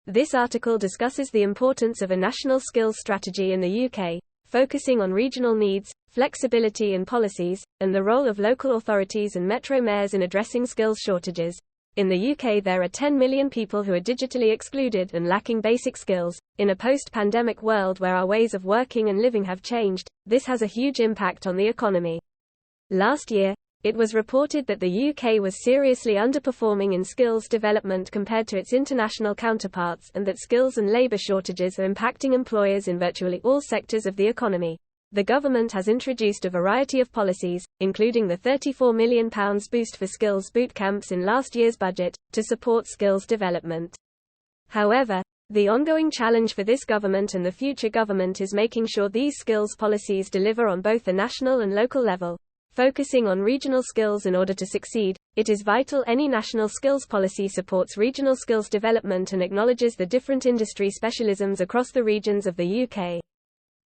This article discusses the importance of a national skills strategy in the UK, focusing on regional needs, flexibility in policies, and the role of local authorities and metro mayors in addressing skills shortages. In the UK, there are 10 million people who are digitally excluded and lacking basic skills. In a post-pandemic world where our ways of working and living have changed, this has a huge impact on the economy. Last year, it was reported that the UK was seriously underperforming in skills development compared to its international counterparts, and that skills and labour shortages are impacting employers in virtually all sectors of the economy. The government has introduced a variety of policies, including the £34 million boost for Skills Bootcamps in last year's budget, to support skills development. However, the ongoing challenge for this government and the future government is making sure these skills policies deliver on both the national and local level. Focusing on regional skills in order to succeed, it is vital any national skills policy supports regional skills development and acknowledges the different industry specialisms across the regions of the UK.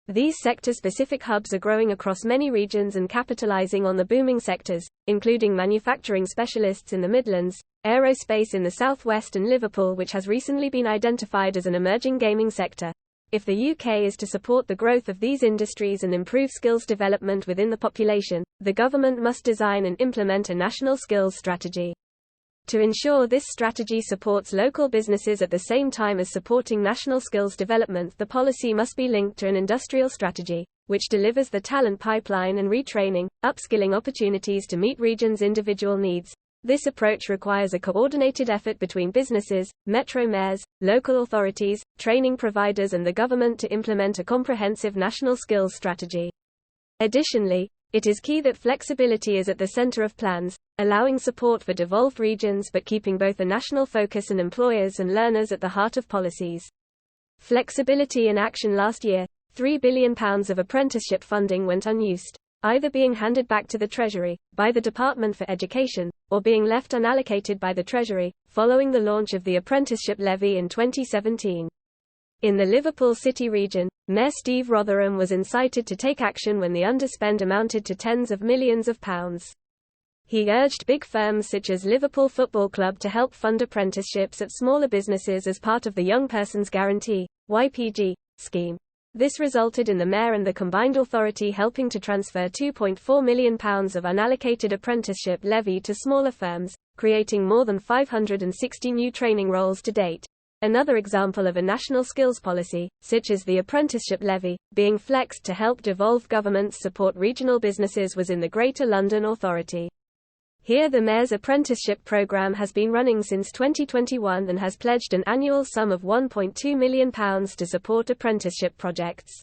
These sector-specific hubs are growing across many regions and capitalising on the booming sectors, including manufacturing specialists in the Midlands, aerospace in the southwest and Liverpool, which has recently been identified as an emerging gaming sector. If the UK is to support the growth of these industries and improve skills development within the population, the government must design and implement a national skills strategy. To ensure this strategy supports local businesses at the same time as supporting national skills development, the policy must be linked to an industrial strategy, which delivers the talent pipeline and retraining, upskilling opportunities to meet regions' individual needs. This approach requires a coordinated effort between businesses, metro mayors, local authorities, training providers and the government to implement a comprehensive national skills strategy. Additionally, it is key that flexibility is at the center of plans, allowing support for devolved regions but keeping both a national focus and employers and learners at the heart of policies. Flexibility in action. Last year, £3 billion of apprenticeship funding went unused, either being handed back to the Treasury, by the Department for Education, or being left unallocated by the Treasury, following the launch of the Apprenticeship Levy in 2017. In the Liverpool City Region, Mayor Steve Rotherham was incited to take action when the underspend amounted to tens of millions of pounds. He urged big firms such as Liverpool Football Club to help fund apprenticeships at smaller businesses as part of the Young Person's Guarantee (YPG) scheme. This resulted in the mayor and the combined authority helping to transfer £2.4 million of unallocated apprenticeship levy to smaller firms, creating more than 560 new training roles to date. Another example of a national skills policy, such as the Apprenticeship Levy, being flexed to help devolved governments support regional businesses was in the Greater London Authority. Here the Mayor's apprenticeship programme has been running since 2021 and has pledged an annual sum of £1.2 million to support apprenticeship projects.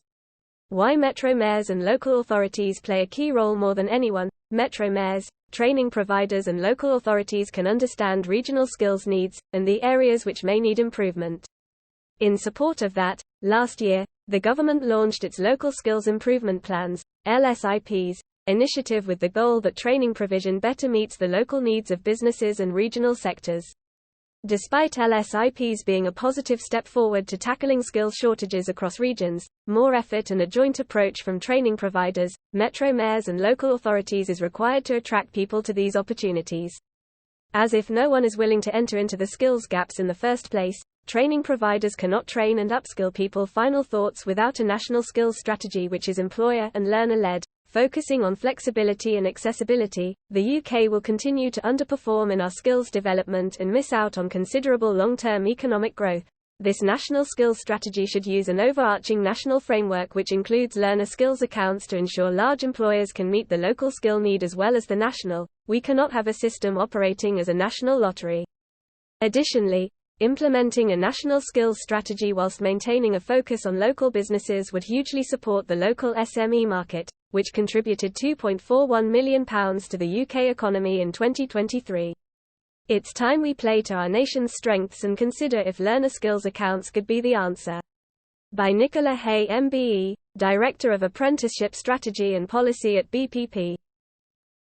Why metro mayors and local authorities play a key role more than anyone. Metro mayors, training providers and local authorities can understand regional skills needs, and the areas which may need improvement. In support of that, last year, the government launched its Local Skills Improvement Plans, LSIPs, initiative with the goal that training provision better meets the local needs of businesses and regional sectors. Despite LSIPs being a positive step forward to tackling skills shortages across regions, more effort and a joint approach from training providers, metro mayors and local authorities is required to attract people to these opportunities. As if no one is willing to enter into the skills gaps in the first place, training providers cannot train and upskill people. Final thoughts. Without a national skills strategy which is employer and learner-led, focusing on flexibility and accessibility, the UK will continue to underperform in our skills development and miss out on considerable long-term economic growth. This national skills strategy should use an overarching national framework which includes learner skills accounts to ensure large employers can meet the local skill need as well as the national. We cannot have a system operating as a national lottery. Additionally, implementing a national skills strategy whilst maintaining a focus on local businesses would hugely support the local SME market, which contributed £2.41 million to the UK economy in 2023. It's time we play to our nation's strengths and consider if learner skills accounts could be the answer. By Nicola Hay MBE, Director of Apprenticeship Strategy and Policy at BPP.